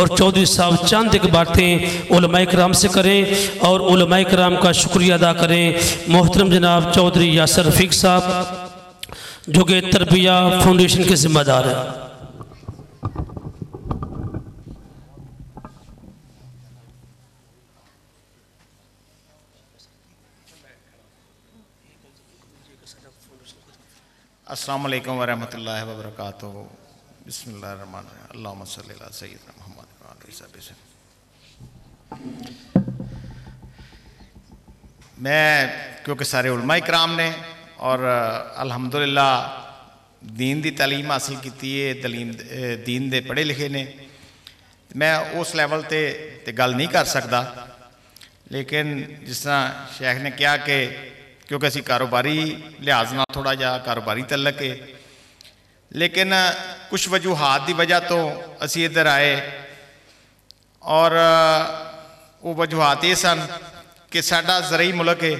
और चौधरी साहब चंद एक बातें उलमा इकराम से करें और उलमा इकराम का शुक्रिया अदा करें। मोहतरम जनाब चौधरी यासर रफ़ीक साहब जो कि तरबिया फाउंडेशन के जिम्मेदार हैं। अस्सलाम वालेकुम वरहमतुल्लाहि वबरकातुहू। बिस्मिल्लाहिर्रहमानिर्रहीम। अल्लाहुम्मा सल्लि अला सय्यिदिना मुहम्मद व आलिहि वसल्लम। मैं क्योंकि सारे उलमा इकराम ने और अल्हम्दुलिल्लाह दीन दी तालीम हासिल की है, दीन दे पढ़े लिखे ने, मैं उस लैवल ते गल नहीं कर सकता। लेकिन जिस तरह शेख ने कहा कि क्योंकि असी कारोबारी लिहाज नाल थोड़ा जहा कारोबारी तलक है, लेकिन कुछ वजूहात की वजह तो असी इधर आए और वो वजूहात ये सन कि साडा ज़रई मुल्क है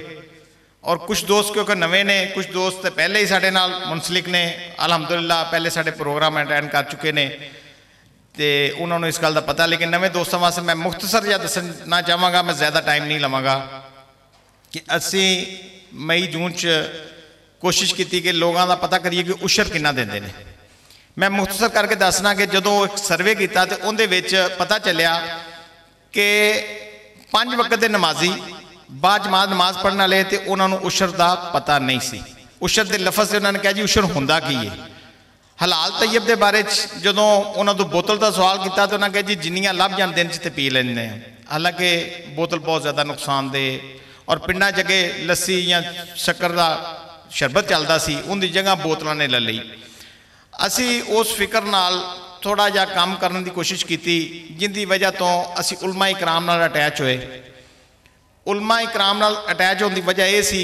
और कुछ दोस्त क्योंकि नवे ने, कुछ दोस्त पहले ही साडे नाल मुंसलिक ने, अल्हम्दुलिल्लाह पहले साडे प्रोग्राम अटेंड कर चुके ने तो उन्होंने इस गल का पता। लेकिन नवे दोस्तों वास्ते मैं मुख्तसर जिहा दसना चाहांगा, मैं ज़्यादा टाइम नहीं लवांगा कि असी मई जून च कोशिश की कि लोगों का पता करिए कि उशर कितना देंदे ने। मैं मुख्तसर करके दसना कि जो एक सर्वे किया तो उहदे विच पता चलिया कि 5 वक्त के नमाजी बाद जमात नमाज पढ़ने वाले तो उन्होंने उशर का पता नहीं सी। उशर के लफज से उन्होंने कहा जी उशर होंदा की है। हलाल तैयब के बारे जो उन्होंने बोतल का सवाल किया तो उन्होंने कहा जी जिन्नियां लभ जान दिन तो पी लेंगे हैं। हालांकि बोतल बहुत ज़्यादा नुकसानदेह और पिंडा जगह लस्सी या शक्कर का शरबत चलता सी, उनकी जगह बोतलों ने ले ली। असी उस फिक्र नाल थोड़ा जा काम करने की कोशिश की जिंदी वजह तो असी उलमा इकराम नाल अटैच होए। उलमा इकराम नाल अटैच होने की वजह यह सी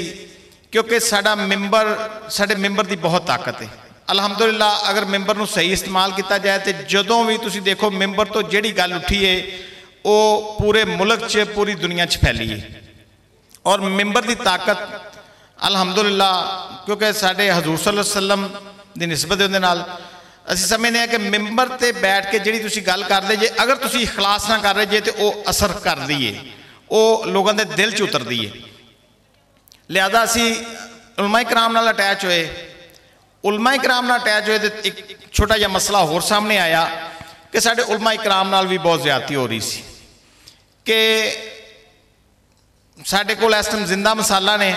क्योंकि साडा मैंबर की बहुत ताकत है। अल्हम्दुलिल्लाह अगर मैंबर नूं सही इस्तेमाल किया जाए तो जदों भी तुसीं देखो मैंबर तो जिहड़ी गल उठी है वो पूरे मुल्क च पूरी दुनिया च फैली है। और मैंबर की ताकत अल्हम्दुलिल्लाह क्योंकि साढ़े हजूर सल्लल्लाहु अलैहि वसल्लम की निस्बत उहदे नाल असीं समझने हैं कि मैंबर ते बैठ के जिहड़ी तुसीं गल करदे जे अगर तुसीं इखलास ना कर रहे जे तो वह असर करदी है, वो लोगों के दिल च उतरदी है। लिहाजा असीं उलमा इकराम नाल अटैच होए। उलमा इकराम नाल अटैच होए तो एक छोटा जिहा मसला होर सामने आया कि साढ़े उलमा इकराम नाल भी बहुत ज्यादती हो रही सी कि साढ़े कोल इस टाइम जिंदा मसाला ने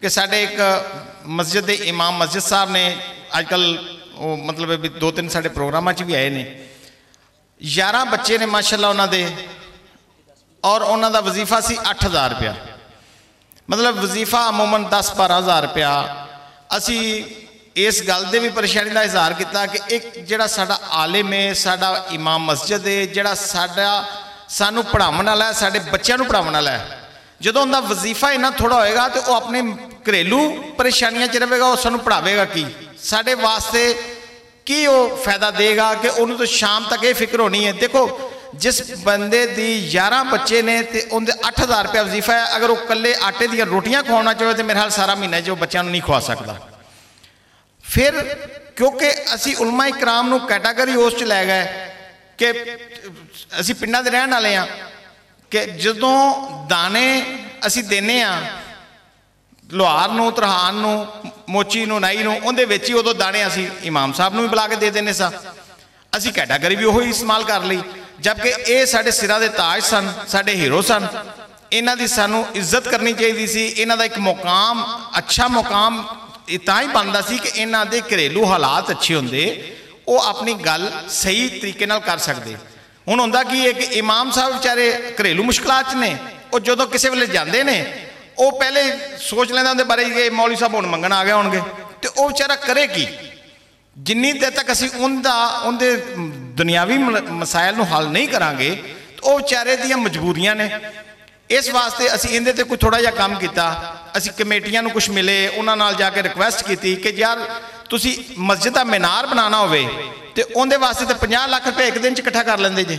कि साढ़े एक मस्जिद के इमाम मस्जिद साहब ने अजकल वो मतलब 2-3 साढ़े प्रोग्राम भी आए ने, 11 बच्चे ने माशाअल्लाह उन्होंने और उन्हों का वजीफा सी 8,000 रुपया। मतलब वजीफा अमूमन 10-12 हज़ार रुपया। असी इस गल दे भी परेशानी का इजहार किया कि एक जिहड़ा साडा आलिम है, साडा इमाम मस्जिद है, जिहड़ा साडा सानू पढ़ावन वाला है, साडे बच्चों को पढ़ावन वाला है, जो उनका वजीफा इन्ना थोड़ा होएगा तो वह अपने घरेलू परेशानियां च रहेगा, वह सानू पढ़ावेगा की, साडे वास्ते की वो फायदा देगा कि उन्होंने तो शाम तक ये फिक्र होनी है। देखो जिस बंदे दी 11 बच्चे ने तो उनके 8,000 रुपया वजीफा है, अगर वो कल्ले आटे दी रोटियां खवाना चाहे तो मेरे हाल सारा महीना जो बच्चों नहीं खवा सकता। फिर क्योंकि असी उलमा इकराम नूं कैटागरी उस च लै गए कि असी पिंडां दे रहण वाले हाँ कि जदों दाने असी देने लोहार नूं, तरहान नूं, मोची नूं, नाई नूं, उहदे विच ही उदों दाने असी इमाम साहब नूं भी बुला के दे देने सा। असी कैटागरी भी उही इस्तेमाल कर ली, जबकि ये साडे सिरां दे ताज सन, साडे हीरो सन। इन्हां दी सानूं इज्जत करनी चाहिए सी। इन्हां दा एक मुकाम, अच्छा मुकाम तां ही बनदा सी कि इन्हां दे घरेलू हालात अच्छे हुंदे, वो अपनी गल सही तरीके नाल कर सकदे। हुण हुंदा की है कि इमाम साहब बेचारे घरेलू मुश्किलात ने, वो जदों किसी वेले जांदे ने वो पहले सोच लैंदा उहदे बारे कि मौलवी साहब हुण मंगण आ गए होणगे, तो वो बेचारा करे की। जिन्नी देर तक असी उनके दुनियावी मसाइल नूं हल नहीं करांगे तो वो बेचारे दियां मजबूरियां ने। इस वास्ते असी इहदे ते कोई थोड़ा जिहा काम किया। असी कमेटियां नूं कुछ मिले, उन्हां नाल जाके रिक्वेस्ट की कि यार तुसी मस्जिद का मीनार बनाना होवे ते उहदे वास्ते तो 50 लाख रुपया एक दिन च इकट्ठा कर लेंदे जे,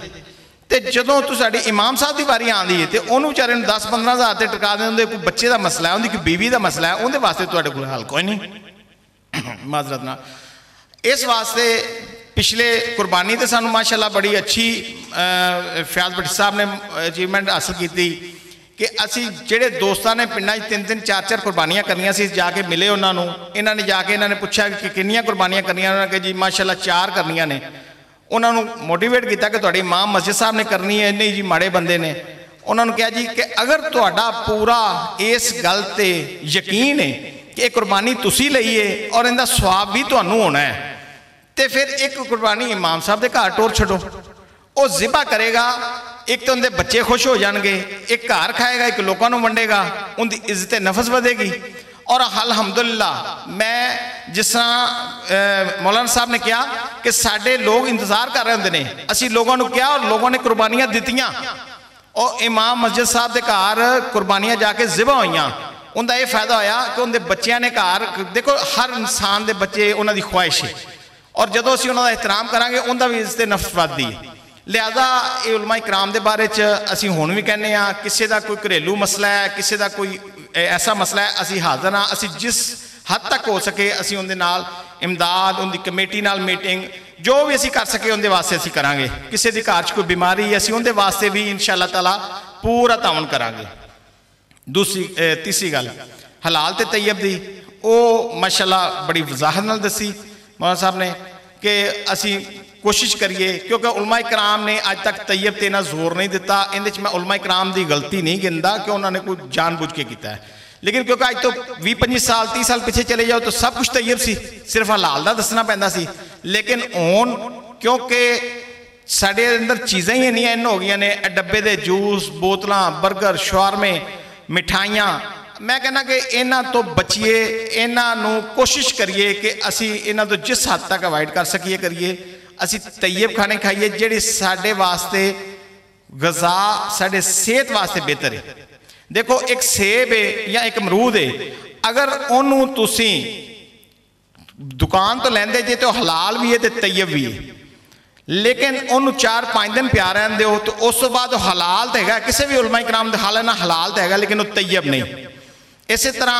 तो जदों तुहाडी इमाम साहब की वारी आती है तो उन्होंने बेचारे 10-15 हज़ार ते टिका देंदे। कोई बच्चे का मसला है, उनकी कोई बीवी का मसला है, उहदे वास्ते तुहाडे कोल हल कोई नहीं माजरत नाल। इस वास्ते पिछले कुर्बानी तो सानू माशाअल्लाह बड़ी अच्छी फयाज भट्टी साहब ने अचीवमेंट हासिल की कि असी जेडे दोस्तां ने पिंडां 3-3 4-4 कुर्बानियां करनियां सी जाके मिले उन्होंने इन्होंने जाके इन्होंने पूछा कि कितनियां कुर्बानियां करनियां उन्होंने कहा जी माशाअल्लाह 4 करनियां ने उन्होंने मोटिवेट किया कि तुहाडी इमाम मस्जिद साहब ने करनी है नहीं जी माड़े बंदे ने उन्होंने कहा जी कि अगर तुहाडा पूरा इस गल ते यकीन है कि कुर्बानी तुसी लई है और इनका स्वाब भी तुहानू होना है तो फिर एक कुर्बानी इमाम साहब के घर टोर छड्डो वो जिबा करेगा एक तो उनके बच्चे खुश हो जाएंगे एक घर खाएगा एक लोगों को वंडेगा उनकी इज्जत नफस बढ़ेगी और अल्हम्दुलिल्लाह मैं जिस तरह मौलाना साहब ने कहा कि साडे लोग इंतजार कर रहे होंगे ने असी लोगों को कहा और लोगों ने कुर्बानियां दित्तियां और इमाम मस्जिद साहब के घर कुर्बानियां जाके जिबा हुई उनका यह फायदा होया कि उनके बच्चों ने घर देखो हर इंसान के बच्चे उन्होंने ख्वाहिश है और जो असी उन्होंने एहतराम करांगे उनका भी इज्जत नफ्स बढ़ती है लिहाजा ये उलमा इकराम के बारे असी हुण भी कहने किसी का कोई घरेलू मसला है किसी का कोई ऐसा मसला है असी हाज़र हाँ असी जिस हद तक हो सके असी उनके नाल इमदाद उनकी कमेटी नाल मीटिंग जो भी असी कर सके उनके वास्ते असी करांगे किसी के घर कोई बीमारी असी उनके वास्ते भी इंशाअल्लाह ताला पूरा तावन करांगे। दूसरी तीसरी गल हलाल ते तैयब दी वो माशाअल्लाह बड़ी वजाहत नाल दसी मौलाना साहब ने कि असी कोशिश करिए क्योंकि उलमा इकराम ने अज तक तैयब ते इन्ना जोर नहीं दिता इहदे मैं उलमा इकराम की गलती नहीं गिनता कि उन्होंने कोई जानबूझ के किया है लेकिन क्योंकि अज तो 20-25 साल 30 साल पिछे चले जाओ तो सब कुछ तैयब सी सिर्फ हलाल का दसना पैंदा सी लेकिन हुण क्योंकि साडे अंदर चीज़ां ही इन्नियां इन हो गई ने डब्बे दे जूस बोतलां बर्गर शवारमे मिठाइयाँ मैं कहना कि इन्हां तो बचिए इन्हां कोशिश करिए कि असी इन्हां तो जिस हद तक अवॉइड कर सकीए करिए असी तैयब खाने खाइए जिहड़े साडे वास्ते गज़ा साडे सेहत वास्ते बेहतर है। देखो एक सेब है या एक अमरूद है अगर उन्होंने तुसी दुकान तो लेंदे जे तो हलाल भी है तो तैयब भी है लेकिन उन्होंने 4-5 दिन प्यार रहते हो तो उस बाद हलाल तो है किसी भी उलमा इकराम हाल है ना हलाल तो है लेकिन वो तैयब नहीं। इस तरह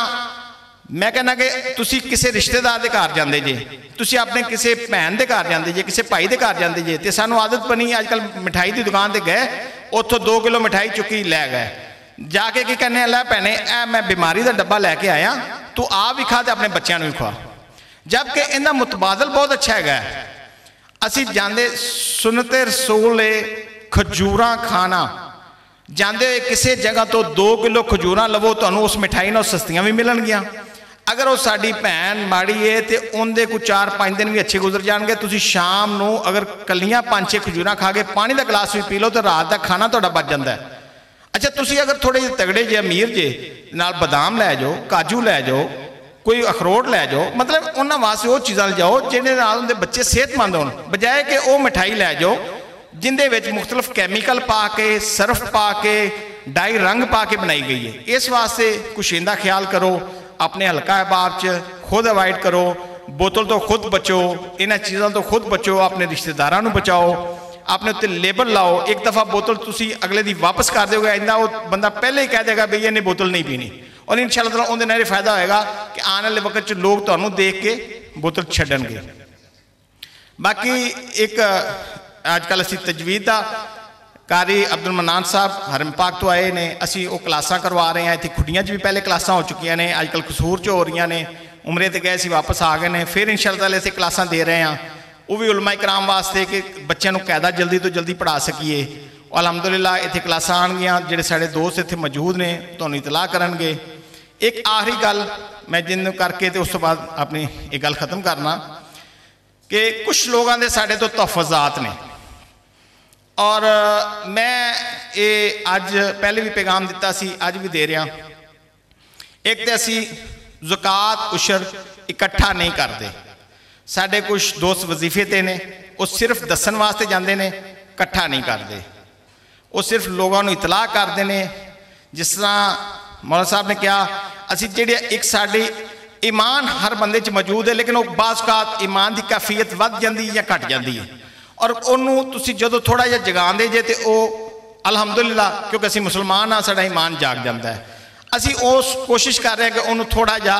मैं कहना कि तुसी किसी रिश्तेदार के घर जाते जे तुसी अपने किसी भैन के घर जाते जे किसी भाई के घर जाते जे तो सानू आदत बनी अजकल मिठाई की दुकान पर गए उतों 2 किलो मिठाई चुकी लै गए जाके की कहने लै भैने ए मैं बीमारी का डब्बा लैके आया तू आप भी खा तो अपने बच्चों भी खवा जबकि इनका मुतबादल बहुत अच्छा है। असी जाते सुन्नते रसूल खजूर खाना जाते किसी जगह तो 2 किलो खजूर लवो तो उस मिठाई ना सस्तियां भी मिलनगियां अगर वो साड़ी भैन माड़ी है तो उनके कोई 4-5 दिन भी अच्छे गुजर जाएंगे तुसी शाम को अगर कलियां 5-6 खजूर खा के पानी का गिलास भी पी लो तो रात का खाना तुहाडा बच जाता है। अच्छा तुसी अगर थोड़े जे तगड़े जे अमीर जे नाल बादाम लै जाओ काजू लै जाओ कोई अखरोट लै जाओ मतलब उन्होंने वास्ते वो चीज़ां जाओ जिन्हें नाल उनके बच्चे सेहतमंद हो बजाय कि वो मिठाई लै जाओ जिंदे विच मुख्तलिफ कैमिकल पा के सर्फ पा के डाई रंग पा के बनाई गई है। इस वास्ते कुछ इंदा ख्याल करो अपने हल्का अहबाब च खुद अवॉइड करो बोतल तो खुद बचो इन्हां चीज़ों तो खुद बचो अपने रिश्तेदारों को बचाओ अपने उत्ते लेबल लाओ एक दफ़ा बोतल तुसी अगले दी वापस कर दोगे इंदा वो बंदा पहले ही कह देगा भई इन्हें बोतल नहीं पीनी और इंशाअल्लाह ताला उहदे नाल फायदा होएगा कि आने वाले वक्त च लोग तुहानू देख के बोतल छड्डणगे। बाकी एक अजकल असी तजवीज़ का कारी अब्दुल मन्नान साहब हरम पाक तो आए ने असी वो क्लासां करवा रहे हैं इत्थे खुडियां भी पहले क्लासां हो चुकी ने अजकल कसूर च हो रही ने उमरे ते गए सी वापस आ गए ने फिर इंशाअल्लाह ताला इत्थे क्लासां दे रहे हैं वो भी उलमा इकराम वास्ते कि बच्चों को कायदा जल्दी तो जल्दी पढ़ा सकीए। अलहमदुलिल्लाह इत्थे क्लासां आउणगियां जिहड़े साडे दोस्त इत्थे मौजूद ने तुहानू इतलाह करनगे। एक आखिरी गल मैं जिन करके तो उस तो बाद अपनी एक गल खत्म करना कि कुछ लोगों के साडे तो तहफ़्फ़ुज़ात ने और मैं ये अज पहले भी पैगाम दिता सी अज भी दे रहा एक तो असी ज़कात उशर इकट्ठा नहीं करते साडे कुछ दोस्त वजीफे ते ने वो सिर्फ दसन वास्ते जाते हैं इकट्ठा नहीं करते वो सिर्फ लोगों को इतलाह करते हैं। जिस तरह मौलाना साहब ने कहा असी जिहड़े एक साडी ईमान हर बंदे च मौजूद है लेकिन वो बाज़ ईमान की कैफियत वध जाती या घट जाती है और उन्होंने तुसी जदों थोड़ा जिहा जगांदे जे तो वो अलहमदुलिल्लाह क्योंकि असी मुसलमान हाँ साडा ईमान जाग जाता है असी उस कोशिश कर रहे हैं कि उन्होंने थोड़ा जिहा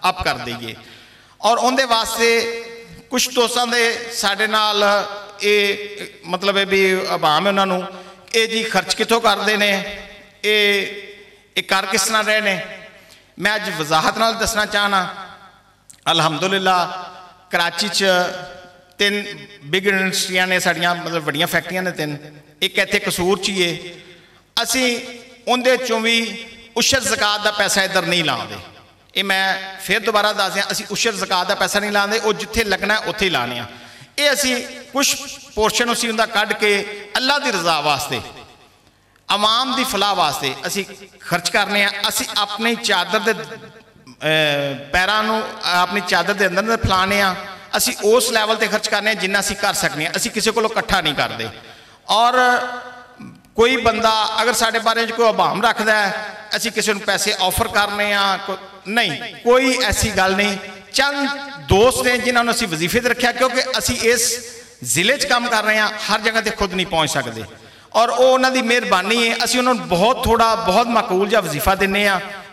अप कर दईए और उनके वास्ते कुछ दोस्तों के साढ़े नाल ये मतलब है भी आवाम है उन्होंने ये जी खर्च कितों करते हैं, ये कर किस तरह रहे ने। मैं अज वजाहत नाल दसना चाहना, अलहमदुलिल्लाह कराची च 3 बिग इंडस्ट्रियां ने साड़ियां, मतलब वड्डियां फैक्ट्रियां ने 3, एक इत्थे कसूर च ही है। असी उनदे चों भी उशर ज़कात का पैसा इधर नहीं लाते। ये मैं फिर दोबारा दस दियाँ, असी उशर ज़कात का पैसा नहीं लाते, वो जिथे लगना उत्थे ही लाने। ये असी कुछ पोर्शन उसी उनका कढ़ के अल्लाह की रज़ा वास्ते, आवाम की फलाह वास्ते असी खर्च करने। असी अपनी चादर के पैरों अपनी चादर के अंदर फैलाने, असी उस लैवल पर खर्च करने जिन्ना असी कर सकते। असी किसी को इकट्ठा नहीं करते। और कोई बंदा अगर साढ़े बारे कोई अभाम रखता है, असी किसी को पैसे ऑफर करने नहीं, कोई ऐसी गल नहीं। चंद दोस्त ने जिन्होंने असी वजीफे से रखा, क्योंकि असी इस जिले च काम कर रहे हैं, हर जगह पर खुद नहीं पहुँच सकते। और वो उन्होंने मेहरबानी है, असी उन्होंने बहुत थोड़ा बहुत माकूल जहा वजीफा देने,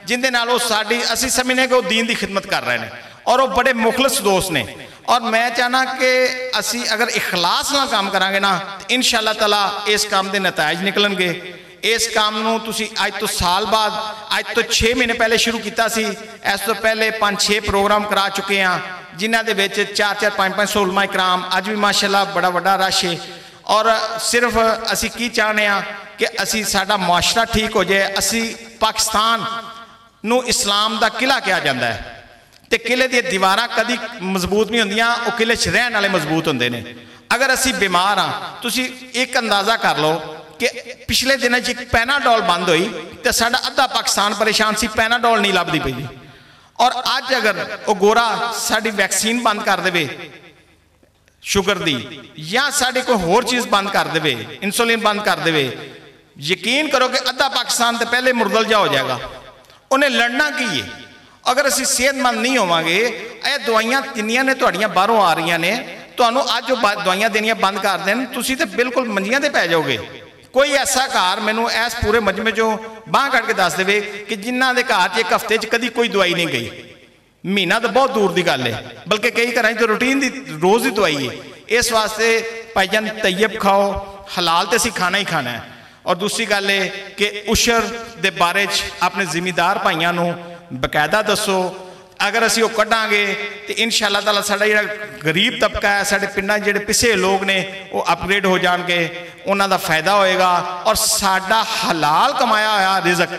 जिंदे नाल वो साडी असी समझने कि वो दीन की खिदमत कर रहे हैं, और वो बड़े मुखलस दोस्त ने। और मैं चाहना कि असी अगर इखलास नाल काम करांगे ना, तो इंशाअल्लाह ताला इस काम के नतायज निकलणगे। इस काम नूं तुसी अज तो साल बाद, अज तो 6 महीने पहले शुरू किया सी, इस तो पहले 5-6 प्रोग्राम करा चुके हैं, जिन्हां दे विच 4-4 5-5 उलमा इकराम, अज भी माशाअल्लाह बड़ा वड्डा रश है। और सिर्फ असी की चाहते हैं कि असी साडा मुआशरा ठीक हो जाए। असी पाकिस्तान नूं इस्लाम का किला कहा जाता है, तो किले दी दीवारां कदी मजबूत नहीं होंदियां, वो किले च रहने वाले मजबूत होंदे ने। अगर असी बीमार हाँ, तुसी एक अंदाज़ा कर लो कि पिछले दिनों एक पैनाडोल बंद हुई तो साडा अद्धा पाकिस्तान परेशान सी, पैनाडोल नहीं लभदी पई। और अज अगर वो गोरा साडी वैक्सीन बंद कर दे शुगर दी, या साड़ी कोई होर चीज़ बंद कर दे, इंसुलिन बंद कर दे, यकीन करो कि अद्धा पाकिस्तान तो पहले मुरदलजा हो जाएगा। उन्हें लड़ना की है। अगर असी सेहतमंद नहीं होवांगे, ये दवाइयां तिन्नियां ने तुहाड़ियां बाहरों आ रही ने, तुहानूं अज जो दवाइयां देनियां बंद कर देन, तुसी तो बिल्कुल मंजियां ते पै जाओगे। कोई ऐसा घर मैनू इस पूरे मजमे चों बांह कट के दस दे कि जिन्हां दे घर च एक हफ्ते च कदी कोई दवाई नहीं गई। महीना तो बहुत दूर की गल है, बल्कि कई घर तो रूटीन की रोज़ की दवाई है। इस वास्ते भाईजान तैयब खाओ, हलाल तो असी खाना ही खाना है। और दूसरी गल है कि उशर के बारे अपने जिमीदार भाइयों को बकायदा दसो। अगर असी वो कढ़ांगे तो इंशाअल्लाह ताला साडा जिहड़ा गरीब तबका है, साडे पिंडां जिहड़े पिछे लोग ने, वो अपग्रेड हो जाएंगे, उन्हां दा फायदा होएगा। और साडा हलाल कमाया हुआ रिज़क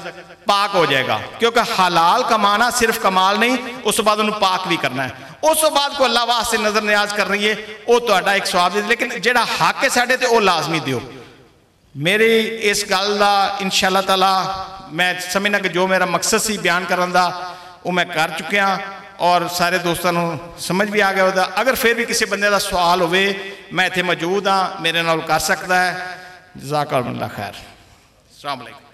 पाक हो जाएगा, क्योंकि हलाल कमाना सिर्फ कमाल नहीं, उस बाद उन्हें पाक भी करना है। उस बाद को अल्लाह वास्ते नजर न्याज कर रही है, वो तुहाडा एक स्वाब है। लेकिन जिहड़ा हक है साडे ते, वो लाजमी दिओ। मेरी इस गल का इंशाअल्लाह ताला मैं समझना कि जो मेरा मकसद सी बयान करने का वो मैं कर चुकिया, और सारे दोस्तों को समझ भी आ गया होगा। अगर फिर भी किसी बंदे का सवाल होवे, मैं इत्थे मौजूद हाँ, मेरे नाल कर सकता है। जज़ाकल्लाह खैर। अस्सलाम वालेकुम।